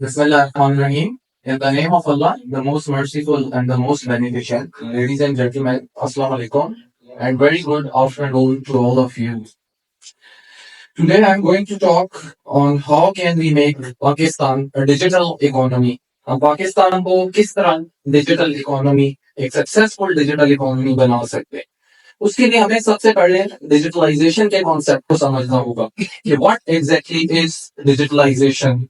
Bismillahirrahmanirrahim. In the name of Allah, the most merciful and the most beneficent. Ladies and gentlemen, Assalamu alaikum and very good afternoon to all of you. Today I'm going to talk on how can we make Pakistan a digital economy. हम पाकिस्तान को किस तरह digital economy एक successful digital economy बना सकते हैं उसके लिए हमें सबसे पहले डिजिटलाइजेशन के कॉन्सेप्ट को समझना होगा कि व्हाट एग्जैक्टली इज डिजिटलाइजेशन।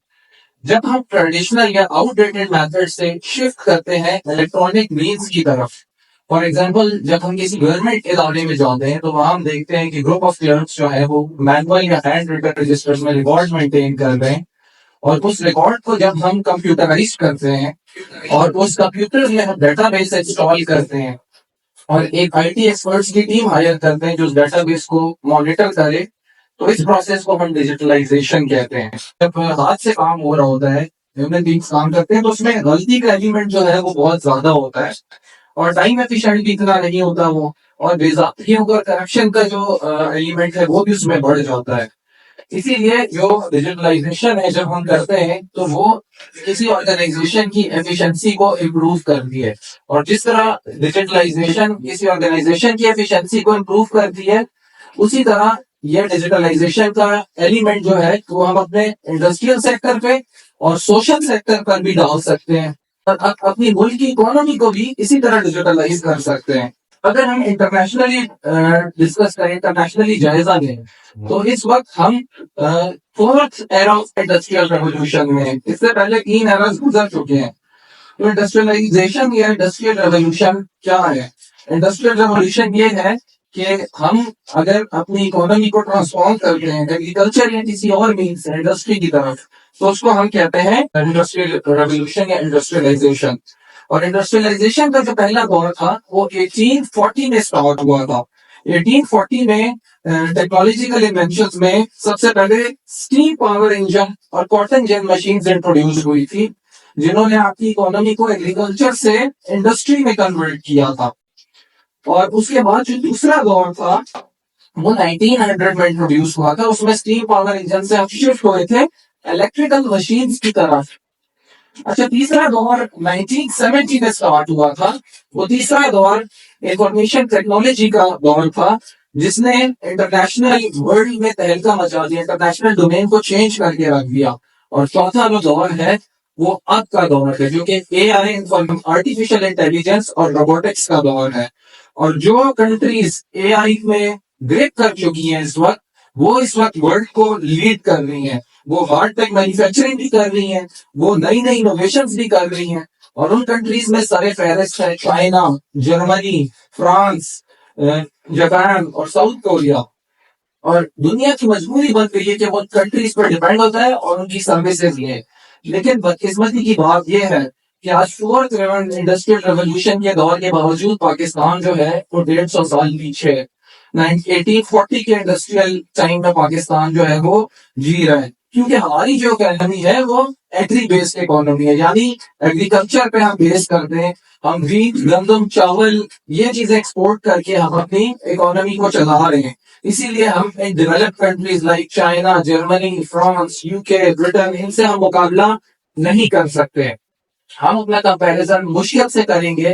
जब हम ट्रेडिशनल या आउटडेटेड मेथड से शिफ्ट करते हैं इलेक्ट्रॉनिक मीन्स की तरफ, फॉर एग्जाम्पल जब हम किसी गवर्नमेंट इदारे में जाते हैं तो वहां हम देखते हैं कि ग्रुप ऑफ क्लर्क्स जो है वो मैनुअल या हैंड रिटन रजिस्टर्स में रिकॉर्ड मेंटेन कर रहे हैं और उस रिकॉर्ड को जब हम कंप्यूटराइज करते हैं और उस कंप्यूटर में हम डेटाबेस इंस्टॉल करते हैं और एक आईटी एक्सपर्ट्स की टीम हायर करते हैं जो उस डेटाबेस को मॉनिटर करे, तो इस प्रोसेस को हम डिजिटलाइजेशन कहते हैं। जब हाथ से काम हो रहा होता है, ह्यूमन बींग्स काम करते हैं, तो उसमें गलती का एलिमेंट जो है वो बहुत ज्यादा होता है और टाइम एफिशिएंट भी इतना नहीं होता वो, और बेजातियों का करप्शन का जो एलिमेंट है वो भी उसमें बढ़ जाता है। इसीलिए जो डिजिटलाइजेशन है जब हम करते हैं तो वो किसी ऑर्गेनाइजेशन की एफिशिएंसी को इम्प्रूव करती है, और जिस तरह डिजिटलाइजेशन किसी ऑर्गेनाइजेशन की एफिशिएंसी को इम्प्रूव करती है, उसी तरह ये डिजिटलाइजेशन का एलिमेंट जो है वो हम अपने इंडस्ट्रियल सेक्टर पे और सोशल सेक्टर पर भी डाल सकते हैं और अपनी मुल्क की इकोनॉमी को भी इसी तरह डिजिटलाइज कर सकते हैं। अगर हम इंटरनेशनली डिस्कस करें, इंटरनेशनली जायजा लें, तो इस वक्त हम fourth era of industrial revolution में, इससे पहले 3 एरास गुजर चुके हैं। तो इंडस्ट्रियलाइजेशन या इंडस्ट्रियल रेवोल्यूशन क्या है? इंडस्ट्रियल रेवोल्यूशन ये है कि हम अगर अपनी इकोनॉमी को ट्रांसफॉर्म करते हैं एग्रीकल्चर या किसी और मीन्स इंडस्ट्री की तरफ, तो उसको हम कहते हैं इंडस्ट्रियल रेवोल्यूशन या इंडस्ट्रियलाइजेशन। और इंडस्ट्रियलाइजेशन का जो पहला दौर था वो 1840 में स्टार्ट हुआ था। 1840 में टेक्नोलॉजिकल इन्वेंशन में सबसे पहले स्टीम पावर इंजन और कॉटन जिन मशीन इंट्रोड्यूस हुई थी, जिन्होंने आपकी इकोनॉमी को एग्रीकल्चर से इंडस्ट्री में कन्वर्ट किया था। और उसके बाद जो दूसरा दौर था वो 1900 में इंट्रोड्यूस हुआ था, उसमें स्टीम पावर इंजन से हम शिफ्ट हुए थे इलेक्ट्रिकल मशीन्स की तरफ। अच्छा, तीसरा दौर 1970 में स्टार्ट हुआ था। वो तीसरा दौर इंफॉर्मेशन टेक्नोलॉजी का दौर था, जिसने इंटरनेशनल वर्ल्ड में तहलका मचा दिया, इंटरनेशनल डोमेन को चेंज करके रख दिया। और चौथा जो दौर है वो अब का दौर है, जो कि एआई, आर्टिफिशियल इंटेलिजेंस और रोबोटिक्स का दौर है। और जो कंट्रीज एआई में ग्रेप कर चुकी हैं इस वक्त, वो इस वक्त वर्ल्ड को लीड कर रही हैं। वो हार्ड टेक मैन्युफैक्चरिंग भी कर रही हैं, वो नई नई इनोवेशन भी कर रही हैं। और उन कंट्रीज में सारे फहरिस्त है चाइना, जर्मनी, फ्रांस, जापान और साउथ कोरिया। और दुनिया की मजबूरी बन गई है कि वो कंट्रीज पर डिपेंड होता है और उनकी सर्विसेज ले। लेकिन बदकिस्मती की बात यह है कि आज फोर्थ इंडस्ट्रियल रेवोल्यूशन के दौर के बावजूद पाकिस्तान जो है वो 150 साल पीछे है। 1840 के इंडस्ट्रियल टाइम में पाकिस्तान जो है वो जी रहा है, क्योंकि हमारी जो इकोनॉमी है वो एग्री बेस्ड इकोनॉमी है, यानी एग्रीकल्चर पे हम बेस करते हैं। हम व्हीट, गंदम, चावल ये चीजें एक्सपोर्ट करके हम अपनी इकोनॉमी को चला रहे हैं। इसीलिए हम developed countries like China, Germany, France, UK, Britain, इनसे हम मुकाबला नहीं कर सकते। हम अपना कंपैरिजन मुश्किल से करेंगे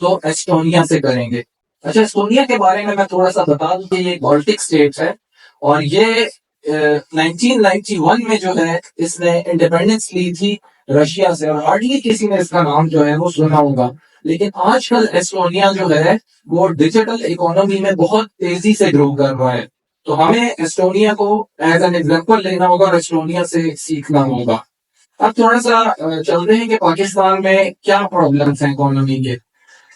तो एस्टोनिया से करेंगे। अच्छा, एस्टोनिया के बारे में मैं थोड़ा सा बता दूं कि ये बाल्टिक स्टेट है और ये 1991 में जो है इसने इंडिपेंडेंस ली थी रशिया से, और हार्डली किसी ने इसका नाम जो है वो सुना होगा। लेकिन आजकल एस्टोनिया जो है वो डिजिटल इकोनॉमी में बहुत तेजी से ग्रो कर रहा है। तो हमें एस्टोनिया को एज एन एग्जाम्पल लेना होगा और एस्टोनिया से सीखना होगा। अब थोड़ा सा चलते हैं कि पाकिस्तान में क्या प्रॉब्लम्स हैं इकोनॉमी के।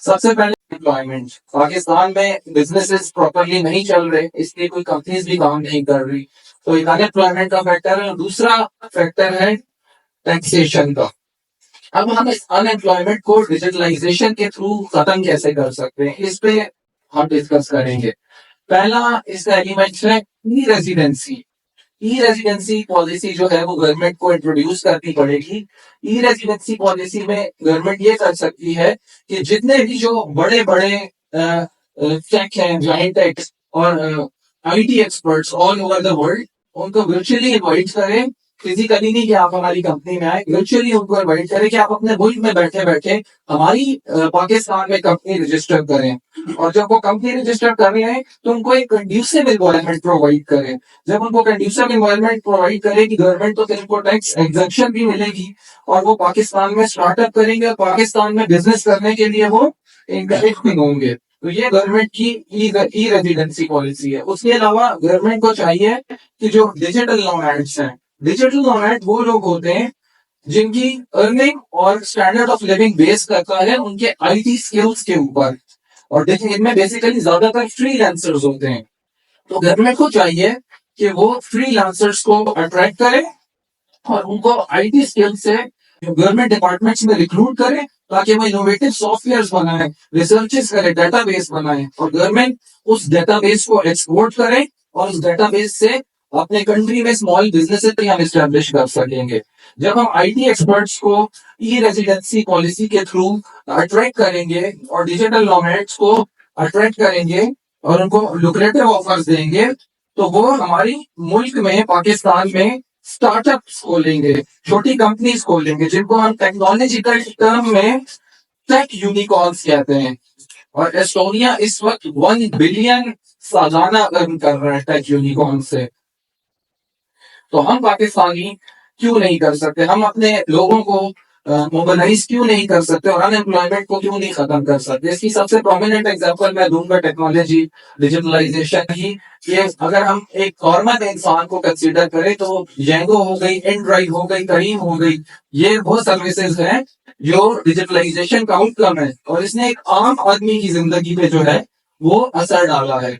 सबसे पहले एम्प्लॉयमेंट। पाकिस्तान में बिजनेसेस प्रॉपरली नहीं चल रहे, इसलिए कोई कंपनीज भी काम नहीं कर रही, तो एक अनएम्प्लॉयमेंट का फैक्टर है। दूसरा फैक्टर है टैक्सेशन का। अब हम इस अनएम्प्लॉयमेंट को डिजिटलाइजेशन के थ्रू खत्म कैसे कर सकते हैं, इस पे हम डिस्कस करेंगे। पहला इसका एलिमेंट है e residency. E residency policy जो है वो गवर्नमेंट को इंट्रोड्यूस करनी पड़ेगी। ई रेजिडेंसी पॉलिसी में गवर्नमेंट ये कर सकती है कि जितने भी जो बड़े बड़े टेक हैं, जाइंट टेक्स और IT experts all over the world, उनको वर्चुअली इनवाइट करें फिजिकली नहीं कि आप हमारी कंपनी में आए, वर्चुअली उनको इन्वाइट करें कि आप अपने मुल्क में बैठे बैठे हमारी पाकिस्तान में कंपनी रजिस्टर करें। और जब वो कंपनी रजिस्टर कर रहे हैं तो उनको एक कंड्यूसिव इन्वायरमेंट प्रोवाइड करें। जब उनको कंड्यूसिव इन्वायरमेंट प्रोवाइड करेगी गवर्नमेंट, तो फिर उनको टैक्स एग्जेम्पशन भी मिलेगी और वो पाकिस्तान में स्टार्टअप करेंगे और पाकिस्तान में बिजनेस करने के लिए वो इंकरेज भी होंगे। तो ये गवर्नमेंट की ई रेजिडेंसी पॉलिसी है। उसके अलावा गवर्नमेंट को चाहिए कि जो डिजिटल नोमैड्स हैं, डिजिटल नोमैड वो लोग होते हैं जिनकी अर्निंग और स्टैंडर्ड ऑफ लिविंग बेस करता है उनके आईटी स्किल्स के ऊपर। और इनमें बेसिकली ज्यादातर फ्रीलांसर्स होते हैं। तो गवर्नमेंट को चाहिए कि वो फ्रीलांसर्स को अट्रैक्ट करे और उनको आईटी स्किल से गवर्नमेंट डिपार्टमेंट्स में रिक्रूट करें ताकि वो इनोवेटिव सॉफ्टवेयर बनाए, रिसर्चेस करे, डेटाबेस बनाए और गवर्नमेंट उस डेटाबेस को एक्सपोर्ट करे और उस डेटाबेस से अपने कंट्री में स्मॉल बिजनेसेस भी हम स्टैब्लिश कर सकेंगे। जब हम आईटी एक्सपर्ट्स को ई रेजिडेंसी पॉलिसी के थ्रू अट्रैक्ट करेंगे और डिजिटल नोमैड्स को अट्रैक्ट करेंगे और उनको लुक्रेटिव ऑफर्स देंगे, तो वो हमारी मुल्क में, पाकिस्तान में स्टार्टअप्स खोलेंगे, छोटी कंपनीज खोलेंगे जिनको हम टेक्नोलॉजिकल टर्म में टेक यूनिकॉर्न्स कहते हैं। और एस्टोनिया इस वक्त 1 बिलियन सालाना अर्न कर रहा है टेक यूनिकॉर्न से। तो हम पाकिस्तानी क्यों नहीं कर सकते? हम अपने लोगों को मोबिलाइज क्यों नहीं कर सकते और अनएम्प्लॉयमेंट को क्यों नहीं खत्म कर सकते? इसकी सबसे प्रोमिनेंट एग्जांपल मैं दूंगा टेक्नोलॉजी, डिजिटलाइजेशन की। ये अगर हम एक नॉर्मल इंसान को कंसीडर करें तो जेंगो हो गई, एंड्रॉइड हो गई, करीम हो गई, ये वो सर्विसेज हैं जो डिजिटलाइजेशन का आउटकम है और इसने एक आम आदमी की जिंदगी पे जो है वो असर डाला है।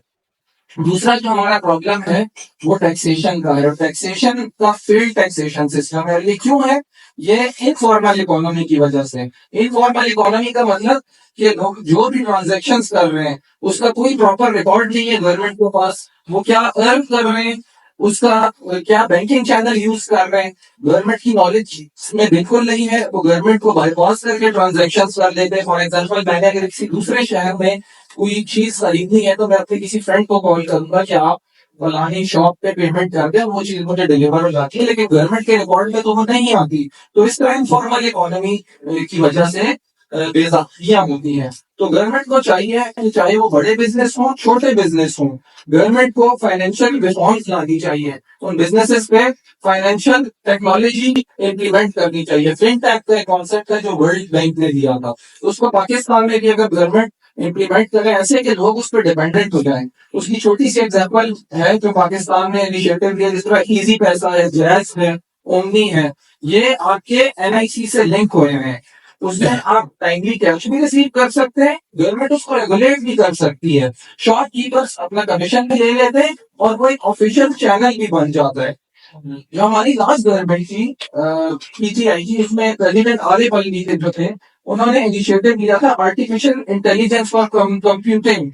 दूसरा जो हमारा प्रॉब्लम है वो टैक्सेशन का है। टैक्सेशन का फील्ड टैक्सेशन सिस्टम है। ये क्यों है? ये इनफॉर्मल इकोनॉमी की वजह से। इनफॉर्मल इकोनॉमी का मतलब कि लोग जो भी ट्रांजेक्शन कर रहे हैं उसका कोई प्रॉपर रिकॉर्ड नहीं है गवर्नमेंट के पास। वो क्या अर्न कर रहे हैं, उसका क्या बैंकिंग चैनल यूज कर रहे हैं, गवर्नमेंट की नॉलेज इसमें बिल्कुल नहीं है। वो गवर्नमेंट को बाईपास करके ट्रांजेक्शन कर लेते हैं। फॉर एग्जाम्पल, मैंने अगर किसी दूसरे शहर में कोई चीज खरीदनी है तो मैं अपने किसी फ्रेंड को कॉल करूंगा कि आप फलानी शॉप पे पेमेंट कर दे, वो चीज मुझे डिलीवर हो जाती है, लेकिन गवर्नमेंट के रिकॉर्ड में तो वो नहीं आती। तो इस तरह इनफॉर्मल इकोनॉमी की वजह से बेइज्जतियां होती हैं। तो गवर्नमेंट को चाहिए कि चाहे वो बड़े बिजनेस हो, छोटे बिजनेस हो, गवर्नमेंट को फाइनेंशियल रिफॉर्म्स लानी चाहिए। उन बिजनेसेस पे फाइनेंशियल टेक्नोलॉजी इम्प्लीमेंट करनी चाहिए। फिनटेक का कॉन्सेप्ट है जो वर्ल्ड बैंक ने दिया था, तो उसको पाकिस्तान में भी अगर गवर्नमेंट इम्प्लीमेंट करें ऐसे कि लोग उस पर डिपेंडेंट हो जाएं। उसकी छोटी सी एग्जांपल है जो पाकिस्तान ने इनिशिएटिव लिया, जिस तरह इजी पैसा है, जैज है, ओमनी है, ये आपके एनआईसी से लिंक हुए हैं। उसमें आप टाइमली कैश भी रिसीव कर सकते हैं, गवर्नमेंट उसको रेगुलेट भी कर सकती है, शॉपकीपर्स अपना कमीशन भी ले लेते हैं और वो एक ऑफिशियल चैनल भी बन जाता है। जो हमारी लास्ट गवर्नमेंट थी पीटीआई की, उसमें प्रेसिडेंट आरिफ अलवी जो थे, उन्होंने इनिशिएटिव लिया था आर्टिफिशियल इंटेलिजेंस फॉर कंप्यूटिंग।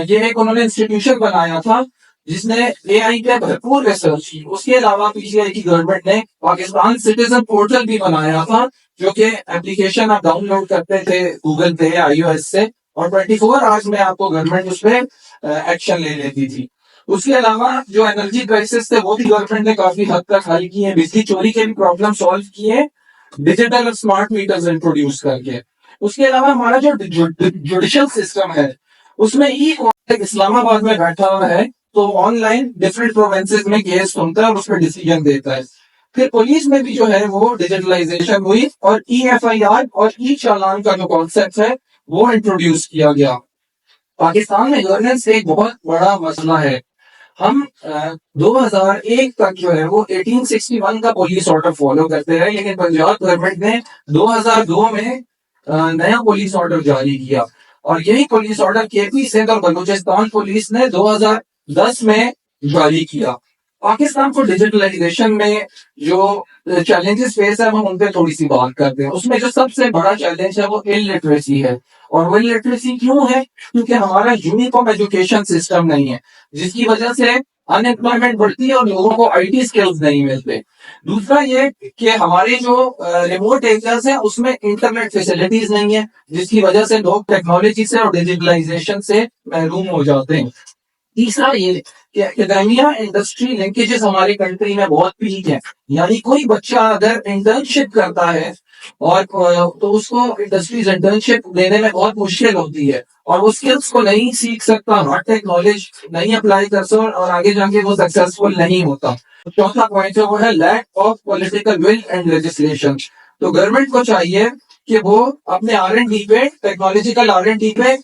ये एक उन्होंने इंस्टीट्यूशन बनाया था जिसने एआई पे भरपूर रिसर्च की। उसके अलावा पीटीआई की गवर्नमेंट ने पाकिस्तान सिटीजन पोर्टल भी बनाया था, जो कि एप्लीकेशन आप डाउनलोड करते थे गूगल पे या iOS से और 24 आवर्स में आपको गवर्नमेंट उस पर एक्शन ले लेती थी। उसके अलावा जो एनर्जी क्राइसिस थे वो भी गवर्नमेंट ने काफी हद तक हल किए, बिजली चोरी के भी प्रॉब्लम सॉल्व किए डिजिटल और स्मार्ट मीटर्स इंट्रोड्यूस करके। उसके अलावा हमारा जो जुडिशियल सिस्टम है उसमें इस्लामाबाद में बैठा हुआ है, तो ऑनलाइन डिफरेंट प्रोविंसेस में केस सुनता है और उस पर डिसीजन देता है। फिर पुलिस में भी जो है वो डिजिटलाइजेशन हुई और EFIR और ई चालान का जो कॉन्सेप्ट है वो इंट्रोड्यूस किया गया। पाकिस्तान में गवर्नेंस एक बहुत बड़ा मसला है। हम 2001 तक जो है वो 1861 का पुलिस ऑर्डर फॉलो करते रहे, लेकिन पंजाब गवर्नमेंट ने 2002 में नया पुलिस ऑर्डर जारी किया और यही पुलिस ऑर्डर केपी सिंध और बलूचिस्तान पुलिस ने 2010 में जारी किया। पाकिस्तान को डिजिटलाइजेशन में जो चैलेंजेस फेस है हम उन पे थोड़ी सी बात करते हैं। उसमें जो सबसे बड़ा चैलेंज है वो इलिटरेसी है। और वो इलिटरेसी क्यों है? क्योंकि हमारा यूनिफॉर्म एजुकेशन सिस्टम नहीं है, जिसकी वजह से अनएम्प्लॉयमेंट बढ़ती है और लोगों को आईटी स्किल्स नहीं मिलते। दूसरा ये कि हमारे जो रिमोट एरियाज है उसमें इंटरनेट फैसिलिटीज नहीं है, जिसकी वजह से लोग टेक्नोलॉजी से और डिजिटलाइजेशन से महरूम हो जाते हैं। तीसरा ये कि एकेडमिया इंडस्ट्री लिंकेजेस हमारे कंट्री में बहुत वीक है। यानी कोई बच्चा अगर इंटर्नशिप करता है और तो उसको इंडस्ट्रीज इंटर्नशिप देने में बहुत मुश्किल होती है और वो स्किल्स को नहीं सीख सकता, हॉट टेक नॉलेज नहीं अप्लाई कर सकता और आगे जाके वो सक्सेसफुल नहीं होता। तो चौथा पॉइंट है वो है lack of political will and legislation. तो गवर्नमेंट को चाहिए कि वो अपने R&D पे, टेक्नोलॉजिकल R&D पे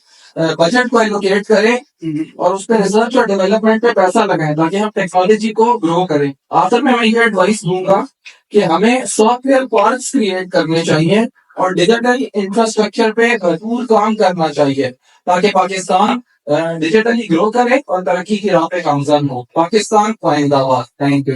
बजट को एलोकेट करें और उस पर रिसर्च और डेवलपमेंट पे पैसा लगाएं ताकि हम टेक्नोलॉजी को ग्रो करें। आखिर में मैं ये एडवाइस दूंगा कि हमें सॉफ्टवेयर पार्क्स क्रिएट करने चाहिए और डिजिटल इंफ्रास्ट्रक्चर पे भरपूर काम करना चाहिए ताकि पाकिस्तान डिजिटली ग्रो करे और तरक्की की राह पे गामजन हो। पाकिस्तान जिंदाबाद। Thank you.